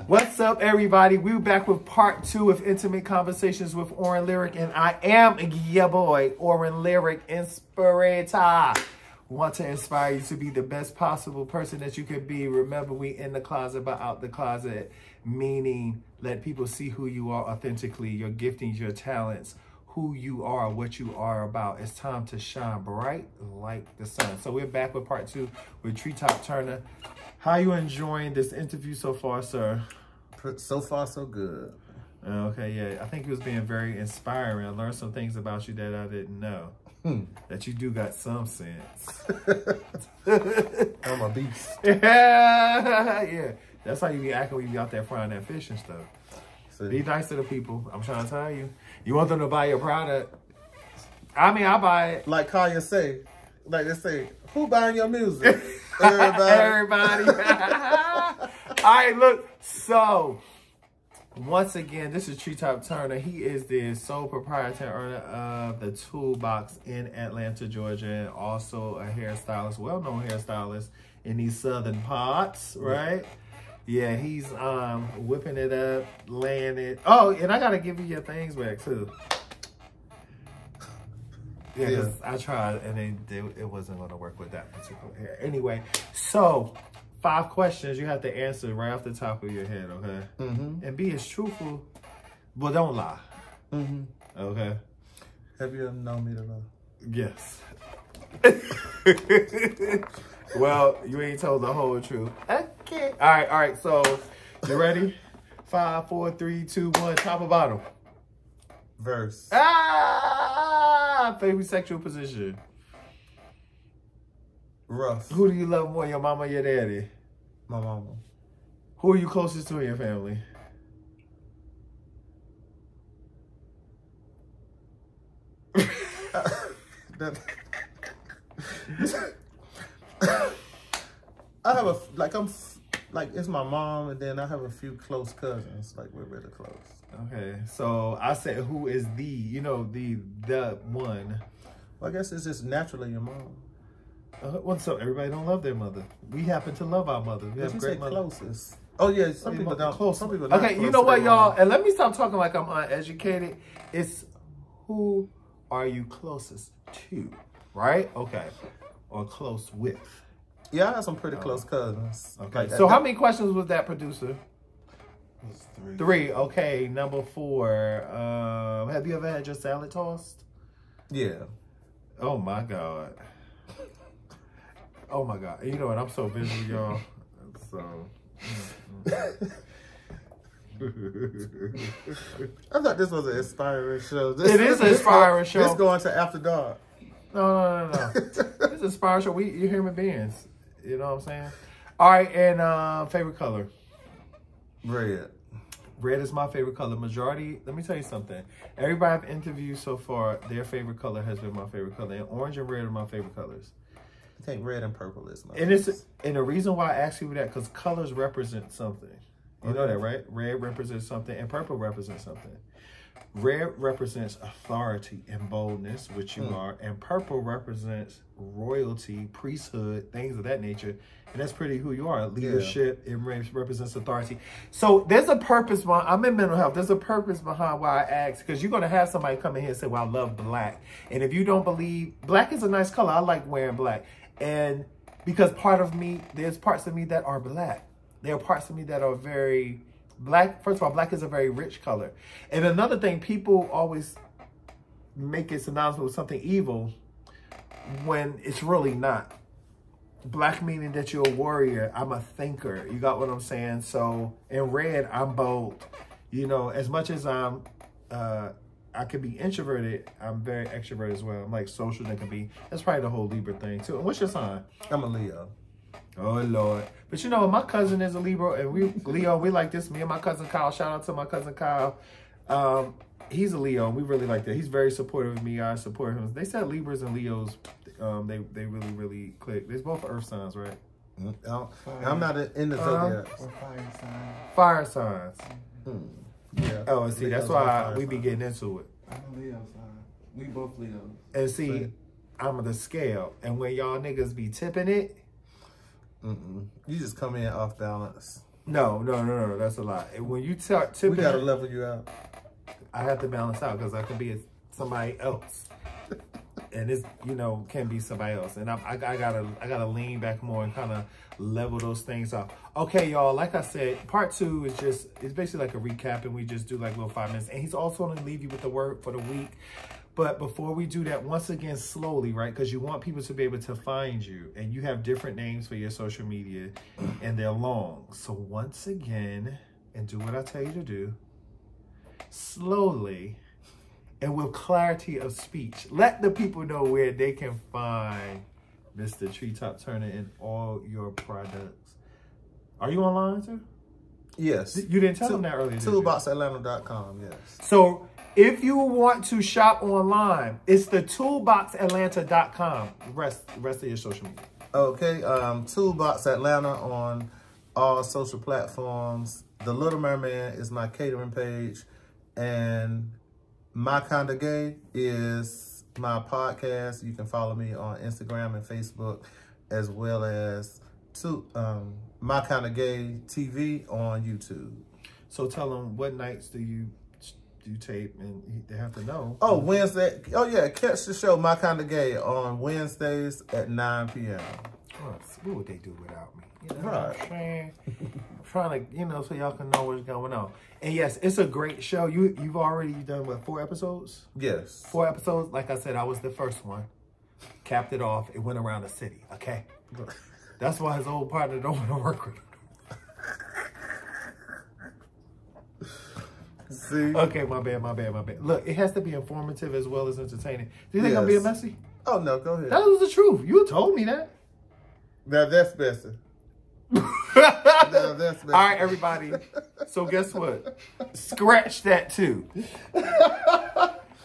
What's up, everybody? We're back with part 2 of Intimate Conversations with OrenLyric, and I am your boy, OrenLyric Inspirator. Want to inspire you to be the best possible person that you can be. Remember, we in the closet but out the closet, meaning let people see who you are authentically, your giftings, your talents, who you are, what you are about. It's time to shine bright like the sun. So we're back with part 2 with Treetop Turner. How you enjoying this interview so far, sir? So far, so good. Okay, yeah. I think it was being very inspiring. I learned some things about you that I didn't know. That you do got some sense. I'm a beast. Yeah. That's how you be acting when you be out there frying that fish and stuff. See? Be nice to the people. I'm trying to tell you. You want them to buy your product. I mean, I buy it. Like Kanye say, like they say, who buying your music? Everybody. Everybody. All right, look. So, once again, this is Treetop Turner. He is the sole proprietor owner of the Toolbox in Atlanta, Georgia, and also a hairstylist, well-known hairstylist in these southern parts, right? Yeah, he's whipping it up, laying it. Oh, and I gotta give you your things back too. Yeah, I tried and it wasn't gonna work with that particular hair. Anyway, so 5 questions you have to answer right off the top of your head, okay? And be as truthful, but don't lie. Okay? Have you ever known me to lie? Yes. Well, you ain't told the whole truth. Okay. All right. So, you ready? 5, 4, 3, 2, 1. Top or bottom? Verse. Favorite sexual position? Rough. Who do you love more, your mama or your daddy? My mama. Who are you closest to in your family? I have it's my mom, and then I have a few close cousins. Like, we're really close. Okay, so I said, who is the one? Well, I guess it's just naturally your mom. What's up? Everybody don't love their mother. We happen to love our mother. We have great mother. Closest. Oh yeah, some people don't. Close. Some people not okay, close you know what, y'all? mom. And let me stop talking like I'm uneducated. It's who are you closest to, right? Okay, or close with. Yeah, I have some pretty close cousins. Okay. Like So how many questions was that, producer? It was 3. 3. Okay. Number 4. Have you ever had your salad tossed? Yeah. Oh my God. Oh my God. You know what? I'm so busy, y'all. So. I thought this was an inspiring show. It is an inspiring show. This going to After Dark. No. It's an inspiring show. You're human beings. You know what I'm saying? All right, and favorite color? Red. Red is my favorite color. Majority, let me tell you something. Everybody I've interviewed so far, their favorite color has been my favorite color. And orange and red are my favorite colors. I think red and purple is my favorite. And the reason why I ask you that, because colors represent something. You know that, right? Red represents something and purple represents something. Red represents authority and boldness, which you are, and purple represents royalty, priesthood, things of that nature. And that's pretty who you are. Leadership, it represents authority. So there's a purpose behind, I'm in mental health, there's a purpose behind why I ask, because you're going to have somebody come in here and say, well, I love black. And if you don't believe, black is a nice color. I like wearing black. And because part of me, there's parts of me that are black. There are parts of me that are very black. First of all, black is a very rich color. And another thing, people always make it synonymous with something evil when it's really not. Black meaning that you're a warrior. I'm a thinker. You got what I'm saying? So in red, I'm bold. You know, as much as I could be introverted, I'm very extroverted as well. I'm like social than can be. That's probably the whole Libra thing too. And what's your sign? I'm a Leo. Oh Lord. But you know, my cousin is a Libra, and we like this. Me and my cousin Kyle, shout out to my cousin Kyle. He's a Leo, and we really like that. He's very supportive of me. I support him. They said Libras and Leos, they really click. They're both earth signs, right? I'm not in the zodiac. Or fire sign. Fire signs. Yeah. Oh, and see, Leo's that's why my we be getting into it. I'm a Leo sign. We both Leos. And see, I'm the scale. And when y'all niggas be tipping it, you just come in off balance. No. That's a lot. And when you tip We gotta level you out. I have to balance out because I can be somebody else, and it's can be somebody else, and I gotta lean back more and kind of level those things out. Okay, y'all. Like I said, part 2 is it's basically like a recap, and we just do like little 5 minutes. And he's also gonna leave you with the word for the week. But before we do that, once again, slowly, right? Because you want people to be able to find you, and you have different names for your social media, and they're long. So once again, and do what I tell you to do, slowly and with clarity of speech, let the people know where they can find Mr. Treetop Turner and all your products. Are you online too? Yes. You didn't tell them that earlier, Toolboxatlanta.com, yes. So if you want to shop online, it's the toolboxatlanta.com. Rest of your social media. Okay, Toolbox Atlanta on all social platforms. The Little Merman is my catering page, and My Kinda Gay is my podcast. You can follow me on Instagram and Facebook, as well as My Kinda Gay TV on YouTube. So tell them, what nights do you tape, and they have to know. Oh, Wednesday. Oh, yeah. Catch the show My Kinda Gay on Wednesdays at 9 p.m. What would they do without me? Right. I'm trying to, so y'all can know what's going on. And yes, it's a great show. You've already done, what, 4 episodes? Yes. 4 episodes. Like I said, I was the first one. Capped it off. It went around the city, okay? That's why his old partner don't want to work with him. See? Okay, my bad. Look, it has to be informative as well as entertaining. Do you think I'm being messy? Oh, no, go ahead. That was the truth. You told me that. Now, that's better. That's better. All right, everybody. So guess what? Scratch that too.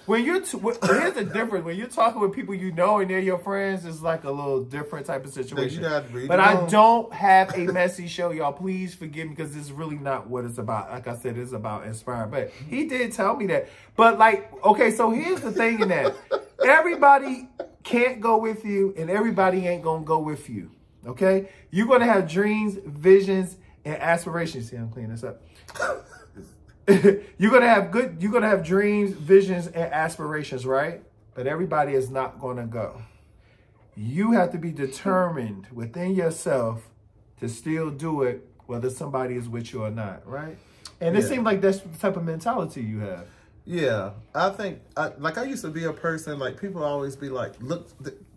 Here's the difference. When you're talking with people you know and they're your friends, it's like a little different type of situation. But I don't have a messy show, y'all. Please forgive me, because this is really not what it's about. Like I said, it's about inspiring. But he did tell me that. But okay, so here's the thing in that. Everybody can't go with you, and everybody ain't going to go with you. Okay? You're going to have dreams, visions, and aspirations. See, I'm cleaning this up. You're gonna have dreams, visions, and aspirations, right? But everybody is not gonna go. You have to be determined within yourself to still do it, whether somebody is with you or not, right? And it seems like that's the type of mentality you have. Yeah, I think, I used to be a person, like, people always be like, look,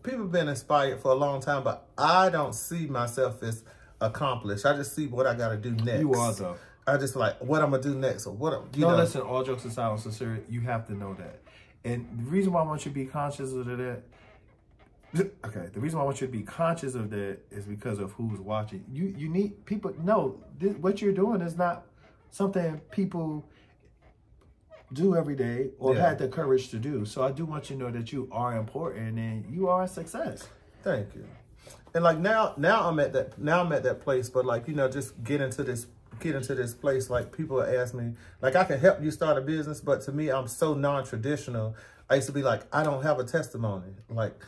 people have been inspired for a long time, but I don't see myself as accomplished. I just see what I got to do next. You are, though. I just like, what I'm going to do next, or what, listen, all jokes aside, on sincere, you have to know that. And the reason why I want you to be conscious of that, the reason why I want you to be conscious of that is because of who's watching. You need people, what you're doing is not something people do every day or had the courage to do. So I do want you to know that you are important and you are a success. Thank you. And like now I'm at that place, but like, just get into this place. Like, people ask me, like, I can help you start a business, but to me, I'm so non-traditional. I used to be like, I don't have a testimony. Like,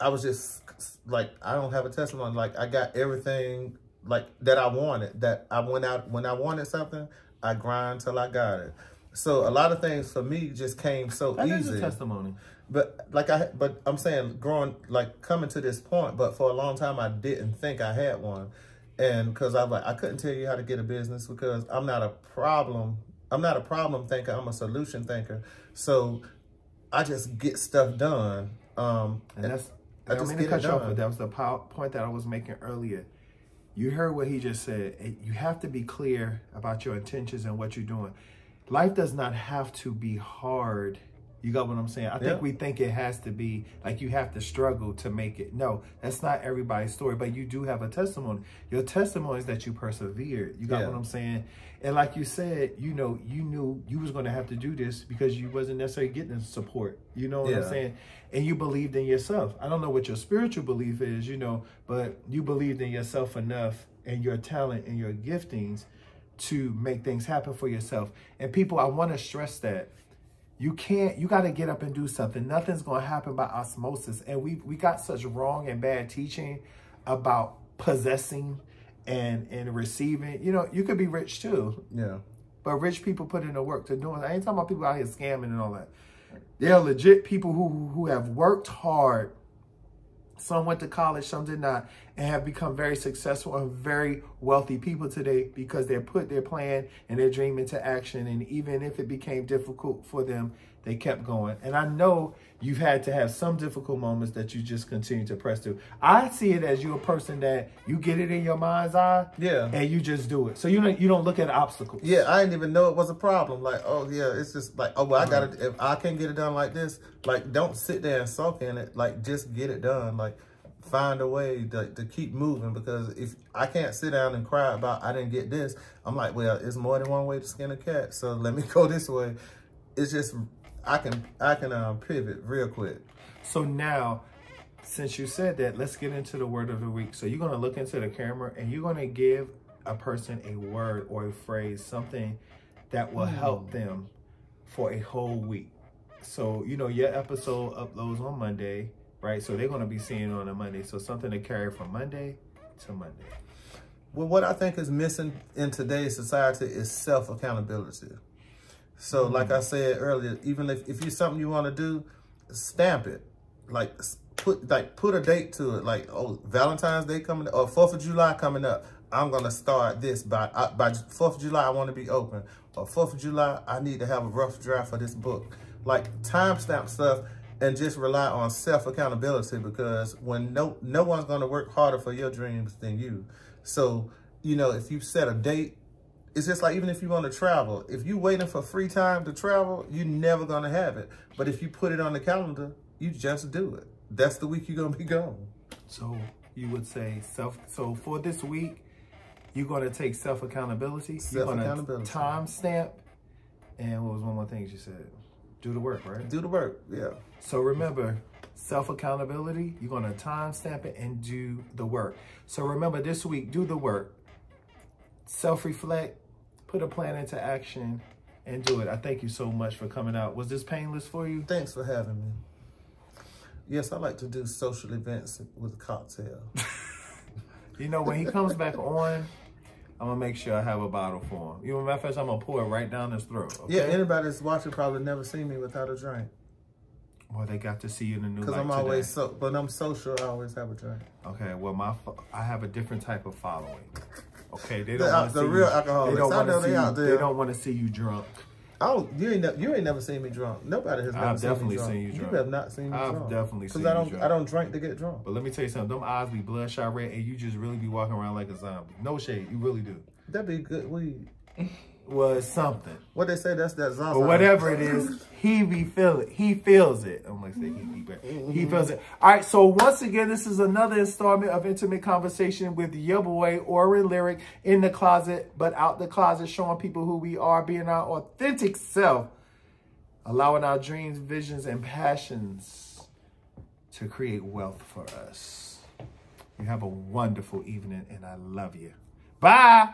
I was just like, I don't have a testimony. Like, I got everything like that I wanted, that I went out when I wanted something, I grind till I got it. So a lot of things for me just came so easy. That is a testimony. But I'm saying, coming to this point, but for a long time, I didn't think I had one. And because I couldn't tell you how to get a business, because I'm not a problem thinker. I'm a solution thinker. So I just get stuff done. And that's, I just get it done. But that was the point that I was making earlier. You heard what he just said. You have to be clear about your intentions and what you're doing. Life does not have to be hard. You got what I'm saying? I think we think it has to be like you have to struggle to make it. No, that's not everybody's story, but you do have a testimony. Your testimony is that you persevered. You got what I'm saying? And like you said, you knew you was going to have to do this because you wasn't necessarily getting the support. You know what I'm saying? And you believed in yourself. I don't know what your spiritual belief is, but you believed in yourself enough and your talent and your giftings to make things happen for yourself. And people, I want to stress that. You got to get up and do something. Nothing's going to happen by osmosis. And we got such wrong and bad teaching about possessing and receiving. You know, you could be rich too. Yeah. But rich people put in the work to do it. I ain't talking about people out here scamming and all that. They're legit people who have worked hard. Some went to college, some did not, and have become very successful and very wealthy people today because they put their plan and their dream into action. And even if it became difficult for them, they kept going. And I know you've had to have some difficult moments that you just continue to press through. I see it as you're a person that you get it in your mind's eye, Yeah, and you just do it. So you don't look at obstacles. yeah. I didn't even know it was a problem. Like, oh yeah, it's just like, oh well, I gotta. If I can't get it done like this, like, don't sit there and sulk in it. Like, just get it done. Like, find a way to keep moving, because if I can't sit down and cry about I didn't get this, I'm like, well, it's more than one way to skin a cat. So let me go this way. It's just. I can pivot real quick. So now, since you said that, let's get into the word of the week. So you're going to look into the camera and you're going to give a person a word or a phrase, something that will help them for a whole week. So, you know, your episode uploads on Monday, right? So they're going to be seeing it on a Monday. So something to carry from Monday to Monday. Well, what I think is missing in today's society is self-accountability. So like I said earlier, even if you something you want to do, stamp it. Like put a date to it. Like, oh, Valentine's Day coming up, or 4th of July coming up. I'm going to start this by 4th of July, I want to be open. Or 4th of July, I need to have a rough draft for this book. Like, timestamp stuff and just rely on self-accountability, because when no one's going to work harder for your dreams than you. So, you know, if you set a date, it's just like, even if you want to travel, if you're waiting for free time to travel, you're never going to have it. But if you put it on the calendar, you just do it. That's the week you're going to be gone. So you would say so for this week, you're going to take self-accountability. Self-accountability. You're going to time stamp. And what was one more thing you said? Do the work, right? Do the work, yeah. So remember, self-accountability, you're going to time stamp it and do the work. So remember, this week, do the work. Self-reflect. Put a plan into action and do it. I thank you so much for coming out. Was this painless for you? Thanks for having me. Yes, I like to do social events with a cocktail. You know, when he comes back on, I'm going to make sure I have a bottle for him. You know, matter of fact, I'm going to pour it right down his throat. Okay? Yeah, anybody that's watching probably never seen me without a drink. Well, they got to see you in the new light Because I'm today. always, when I'm social, I always have a drink. Okay, well, I have a different type of following. Okay, they don't want to see real you. alcoholics. They don't want to see out there. They don't want to see you drunk. Oh, you ain't never seen me drunk. Nobody has never I've seen definitely me drunk. seen you drunk. You have not seen me drunk. I've definitely seen you drunk. I don't drink to get drunk. But let me tell you something. Them eyes be bloodshot red, and you just really be walking around like a zombie. No shade, you really do. That'd be good weed. Well, it's something. What they say, that's that Zaza. But whatever it is, he feels it. I'm like, say he feels it. All right, so once again, this is another installment of Intimate Conversation with your boy, OrenLyric, in the closet, but out the closet, showing people who we are, being our authentic self, allowing our dreams, visions, and passions to create wealth for us. You have a wonderful evening, and I love you. Bye.